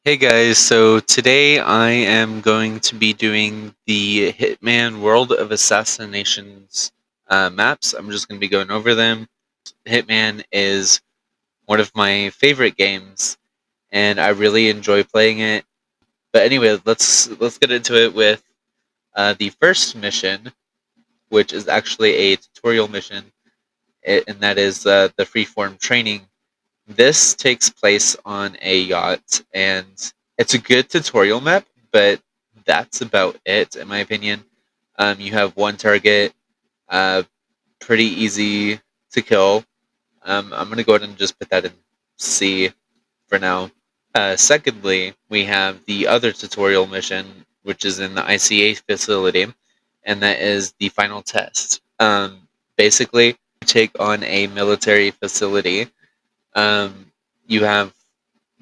Hey guys, so today I am going to be doing the Hitman World of Assassinations maps. I'm just going to be going over them. Hitman is one of my favorite games, and I really enjoy playing it. But anyway, let's get into it with the first mission, which is actually a tutorial mission, and that is the freeform training. This takes place on a yacht, and it's a good tutorial map, but that's about it, in my opinion. You have one target, uh, pretty easy to kill. I'm going to go ahead and just put that in C for now. Secondly, we have the other tutorial mission, which is in the ICA facility, and that is the final test. Basically, you take on a military facility. You have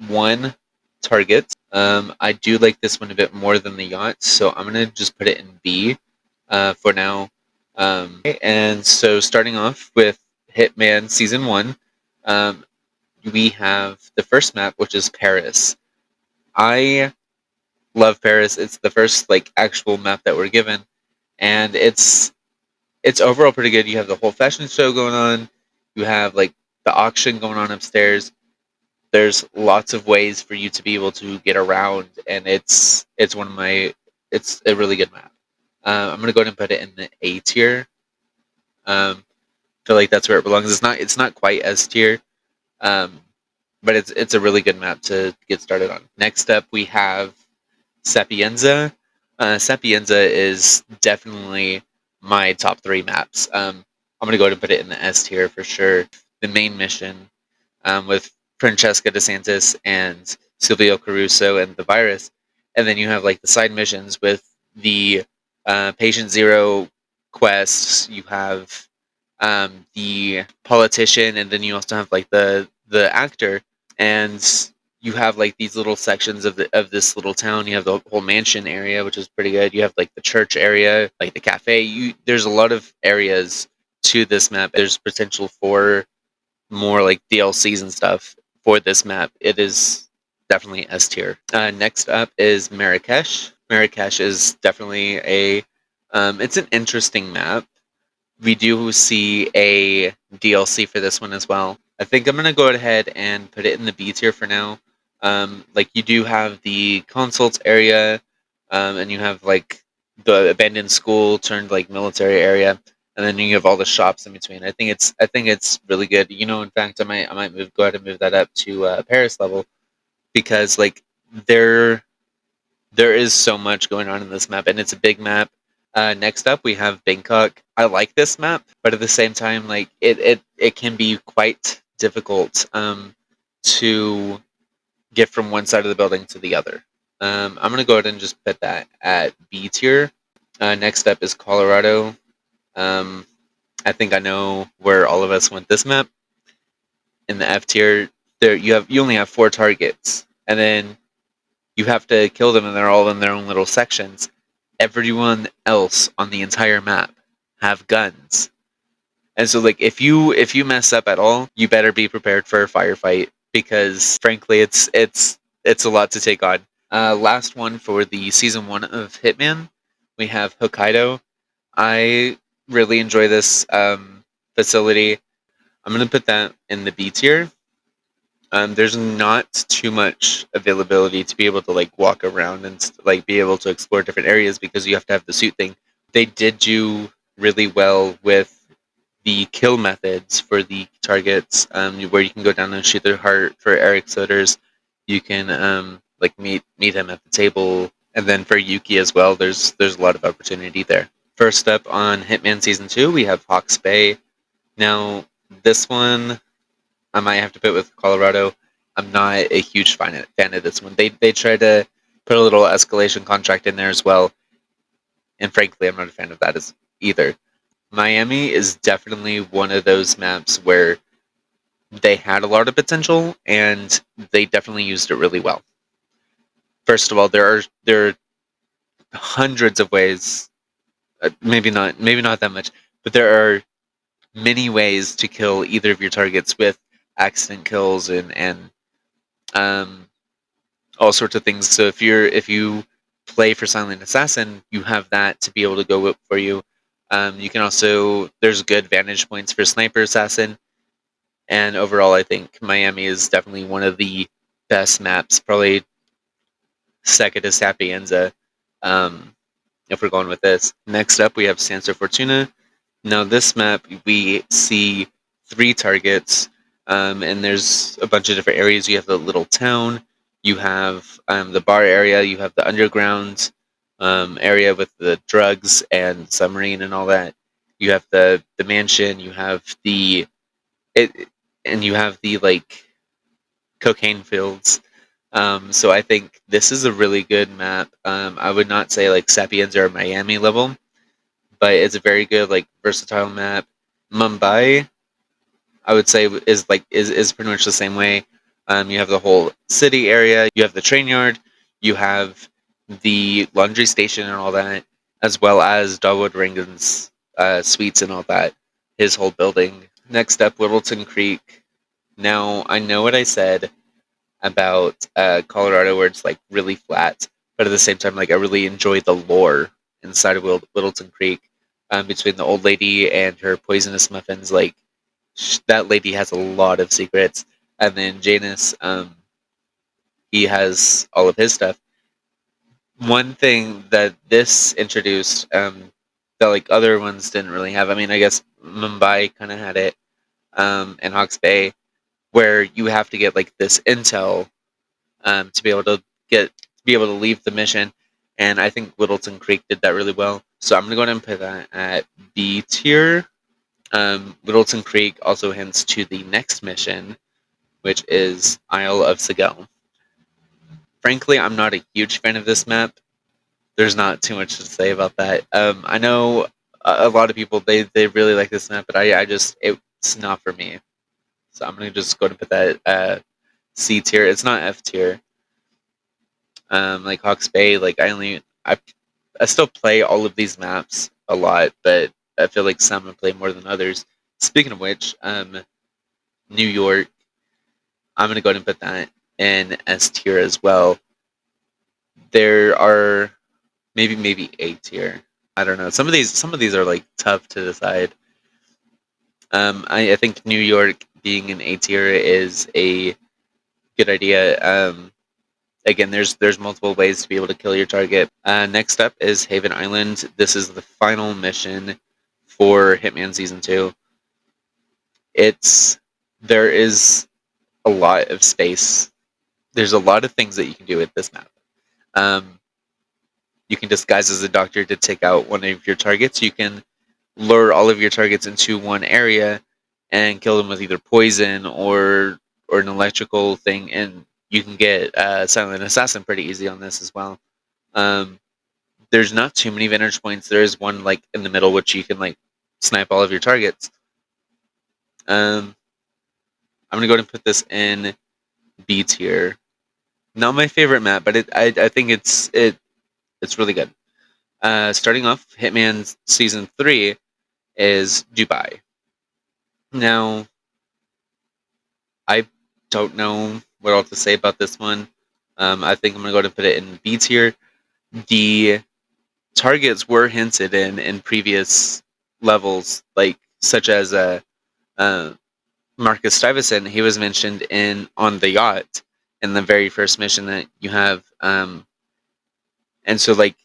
one target. I do like this one a bit more than the yacht, so I'm gonna just put it in B for now. And so starting off with Hitman Season 1, um, we have the first map, which is Paris. I love Paris. It's the first like actual map that we're given, and it's overall pretty good. You have the whole fashion show going on. You have like the auction going on upstairs. There's lots of ways for you to be able to get around, and it's a really good map. I'm gonna go ahead and put it in the A tier. Feel like that's where it belongs. It's not quite S tier, um, but it's a really good map to get started on. Next up, we have Sapienza. Sapienza is definitely my top three maps. I'm gonna go ahead and put it in the S tier for sure. The main mission with Francesca DeSantis and Silvio Caruso and the virus, and then you have like the side missions with the Patient Zero quests. You have the politician, and then you also have like the actor, and you have like these little sections of this little town. You have the whole mansion area, which is pretty good. You have like the church area, like the cafe. There's a lot of areas to this map. There's potential for more like DLCs and stuff for this map. It is definitely S tier. Next up is Marrakesh. Marrakesh is definitely it's an interesting map. We do see a DLC for this one as well. I think I'm gonna go ahead and put it in the B tier for now. Like you do have the consults area, and you have like the abandoned school turned like military area, and then you have all the shops in between. I think it's really good. In fact, I might go ahead and move that up to Paris level because like there there is so much going on in this map, and it's a big map. Next up, we have Bangkok. I like this map, but at the same time, like it can be quite difficult to get from one side of the building to the other. I'm gonna go ahead and just put that at B tier. Next up is Colorado. Um, I think I know where all of us went this map. In the F tier, you only have four targets, and then you have to kill them, and they're all in their own little sections. Everyone else on the entire map have guns, and so like if you mess up at all, you better be prepared for a firefight because frankly, it's a lot to take on. Last one for the season 1 of Hitman, we have Hokkaido. I really enjoy this facility. I'm gonna put that in the B tier. There's not too much availability to be able to like walk around and like be able to explore different areas because you have to have the suit thing. They did do really well with the kill methods for the targets, where you can go down and shoot their heart. For Eric Soders, you can like meet him at the table, and then for Yuki as well. There's a lot of opportunity there. First up on Hitman Season 2, we have Hawke's Bay. Now this one I might have to put with Colorado. I'm not a huge fan of this one. They try to put a little escalation contract in there as well, and frankly, I'm not a fan of that as either. Miami is definitely one of those maps where they had a lot of potential and they definitely used it really well. First of all, there are hundreds of ways, maybe not that much, but there are many ways to kill either of your targets with accident kills and um, all sorts of things. So if you play for Silent Assassin, you have that to be able to go up for you. You can also, there's good vantage points for Sniper Assassin, and overall, I think Miami is definitely one of the best maps, probably second to Sapienza. Um, if we're going with this, next up we have Sansa Fortuna. Now, this map, we see 3 targets, and there's a bunch of different areas. You have the little town, you have the bar area, you have the underground area with the drugs and submarine and all that. You have the mansion, you have it, and you have the like cocaine fields. So I think this is a really good map. I would not say like Sapienza or Miami level, but it's a very good like versatile map. Mumbai, I would say, is pretty much the same way. You have the whole city area, you have the train yard, you have the laundry station and all that, as well as Dawood Rangan's suites and all that, his whole building. Next up, Littleton Creek. Now, I know what I said about Colorado, where it's like really flat, but at the same time, like I really enjoy the lore inside of Littleton Creek, between the old lady and her poisonous muffins. Like that lady has a lot of secrets, and then Janus, he has all of his stuff. One thing that this introduced, that like other ones didn't really have. I mean, I guess Mumbai kind of had it, and Hawke's Bay, where you have to get like this intel to be able to leave the mission. And I think Littleton Creek did that really well. So I'm gonna go ahead and put that at B tier. Littleton Creek also hints to the next mission, which is Isle of Sigel. Frankly, I'm not a huge fan of this map. There's not too much to say about that. I know a lot of people they really like this map, but I just it's not for me. So I'm gonna just go ahead and put that C tier. It's not F tier. Like Hawke's Bay, like I still play all of these maps a lot, but I feel like some I play more than others. Speaking of which, New York, I'm gonna go ahead and put that in S tier as well. There are maybe A tier. I don't know. Some of these are like tough to decide. I think New York being an A tier is a good idea. Again, there's multiple ways to be able to kill your target. Next up is Haven Island. This is the final mission for Hitman Season 2. There is a lot of space. There's a lot of things that you can do with this map. Um, you can disguise as a doctor to take out one of your targets. You can lure all of your targets into one area and kill them with either poison or an electrical thing, and you can get Silent Assassin pretty easy on this as well. Um, there's not too many vantage points. There is one like in the middle which you can like snipe all of your targets. I'm gonna go ahead and put this in B tier. Not my favorite map, but I think it's really good. Starting off, Hitman Season 3 is Dubai. Now, I don't know what else to say about this one. I think I'm gonna go ahead and put it in B tier. The targets were hinted in previous levels, like such as uh, Marcus Stuyvesant. He was mentioned in on the yacht in the very first mission that you have, and so like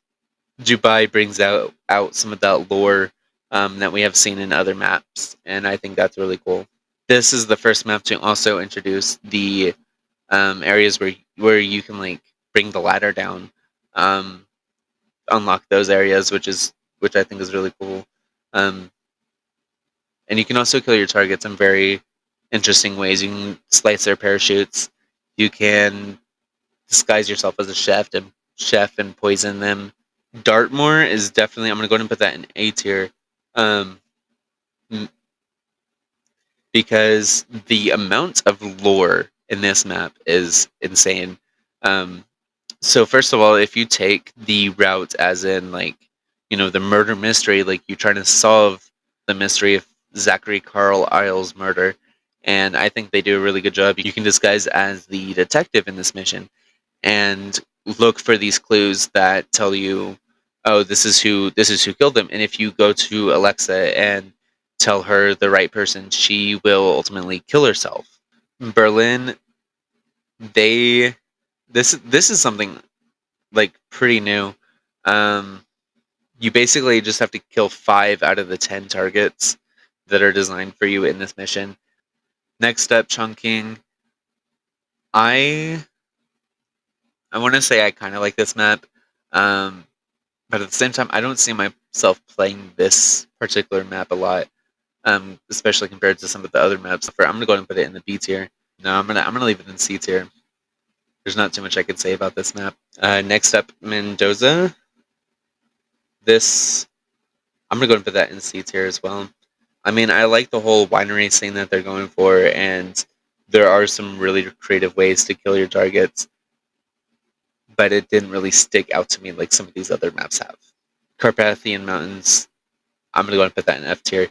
Dubai brings out some of that lore that we have seen in other maps, and I think that's really cool. This is the first map to also introduce the areas where you can like bring the ladder down, um, unlock those areas, which I think is really cool. Um, and you can also kill your targets in very interesting ways. You can slice their parachutes. You can disguise yourself as a chef and poison them. Dartmoor is definitely, I'm gonna go ahead and put that in A tier, um, because the amount of lore in this map is insane. Um, so first of all, if you take the route as in like, the murder mystery, like you're trying to solve the mystery of Zachary Carl Isles murder, and I think they do a really good job. You can disguise as the detective in this mission, and look for these clues that tell you, oh, this is who killed them. And if you go to Alexa and tell her the right person, she will ultimately kill herself. Berlin, they this is something like pretty new. Um, you basically just have to kill 5 out of the 10 targets that are designed for you in this mission. Next up, chunking. I want to say I kind of like this map, um, but at the same time, I don't see myself playing this particular map a lot, especially compared to some of the other maps. I'm gonna go ahead and put it in the B tier. No, I'm gonna leave it in C tier. There's not too much I can say about this map. Next up, Mendoza. This I'm gonna go and put that in C tier as well. I mean, I like the whole winery scene that they're going for, and there are some really creative ways to kill your targets, but it didn't really stick out to me like some of these other maps have. Carpathian Mountains, I'm gonna go and put that in F tier.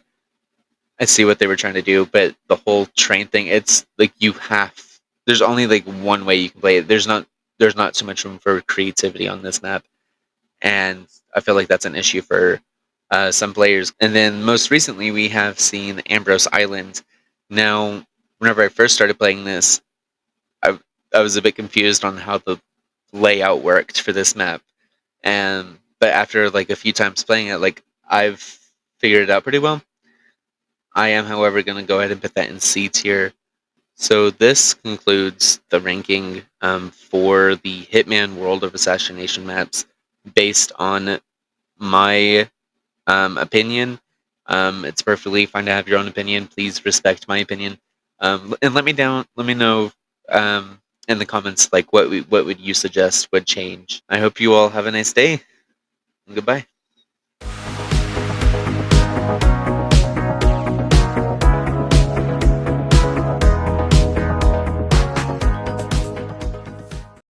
I see what they were trying to do, but the whole train thing, it's like there's only like one way you can play it. There's not too much room for creativity on this map, and I feel like that's an issue for some players. And then most recently, we have seen Ambrose Island. Now, whenever I first started playing this, I I was a bit confused on how the layout worked for this map, and but after like a few times playing it, like I've figured it out pretty well. I am, however, going to go ahead and put that in C tier. So this concludes the ranking for the Hitman World of Assassination maps based on my opinion. It's perfectly fine to have your own opinion. Please respect my opinion, and let me know in the comments like what would you suggest would change. I hope you all have a nice day. Goodbye.